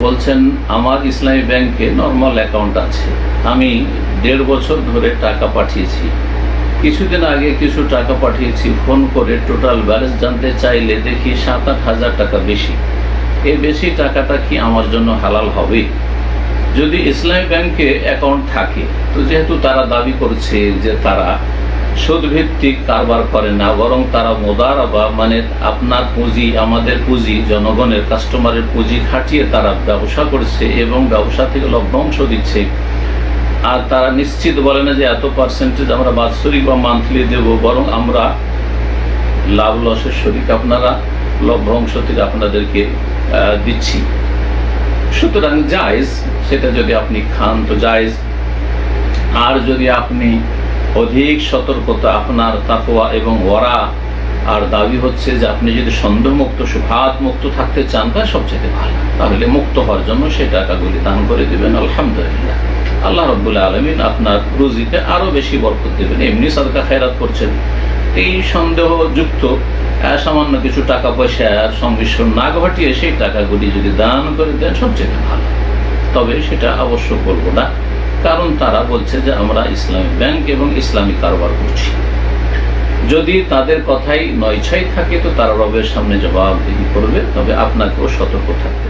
বলছেন আমার ইসলামী ব্যাংকে নর্মাল অ্যাকাউন্ট আছে, আমি 1.5 বছর ধরে টাকা পাঠিয়েছি। কিছুদিন আগে কিছু টাকা পাঠিয়েছি, ফোন করে টোটাল ব্যালেন্স জানতে চাইলে দেখি 7-8 হাজার টাকা বেশি। এই বেশি টাকাটা কি আমার জন্য হালাল হবে? যদি ইসলামী ব্যাংকে অ্যাকাউন্ট থাকে, তো যেহেতু তারা দাবি করছে যে তারা সুদভিত্তিক কারবার করে না, বরং তারা মোদারাবা মানে আপনার পুঁজি, আমাদের পুঁজি, জনগণের কাস্টমারের পুঁজি খাটিয়ে তারা ব্যবসা করছে এবং ব্যবসা থেকে লভ্যাংশ দিচ্ছে। আর তারা নিশ্চিত বলে না যে এত পার্সেন্টেজ আমরা বাৎসরিক বা মান্থলি দেব, বরং আমরা লাভ লসের শরিক, আপনারা লভ্যাংশ থেকে আপনাদেরকে দিচ্ছি। সুতরাং জায়েজ, সেটা যদি আপনি খান তো জায়েজ। আর যদি আপনি অধিক সতর্কতা, আপনার তাকওয়া এবং ওয়ারা, আর দাবি হচ্ছে যে আপনি যদি সন্দেহমুক্ত, শুবহাত মুক্ত থাকতে চান, তা সবচেয়ে ভালো। তাহলে মুক্ত হওয়ার জন্য সেই টাকাগুলি দান করে দেবেন। আলহামদুলিল্লাহ, আল্লাহ রাব্বুল আলামিন আপনার রুজিতে আরো বেশি বরকত দেবেন। এমনি সাদকা খায়রাত করছেন, এই সন্দেহযুক্ত সামান্য কিছু টাকা পয়সার সংমিশ্রণ না ঘটিয়ে সেই টাকাগুলি যদি দান করে দেন সবচেয়ে ভালো। তবে সেটা অবশ্য বলবো না, কারণ তারা বলছে যে আমরা ইসলামী ব্যাংক এবং ইসলামী কারবার করছি। যদি তাদের কথাই নয়ছাই থাকে তো তারা রবের সামনে জবাবদিহি করবে, তবে আপনাকেও সতর্ক থাকতে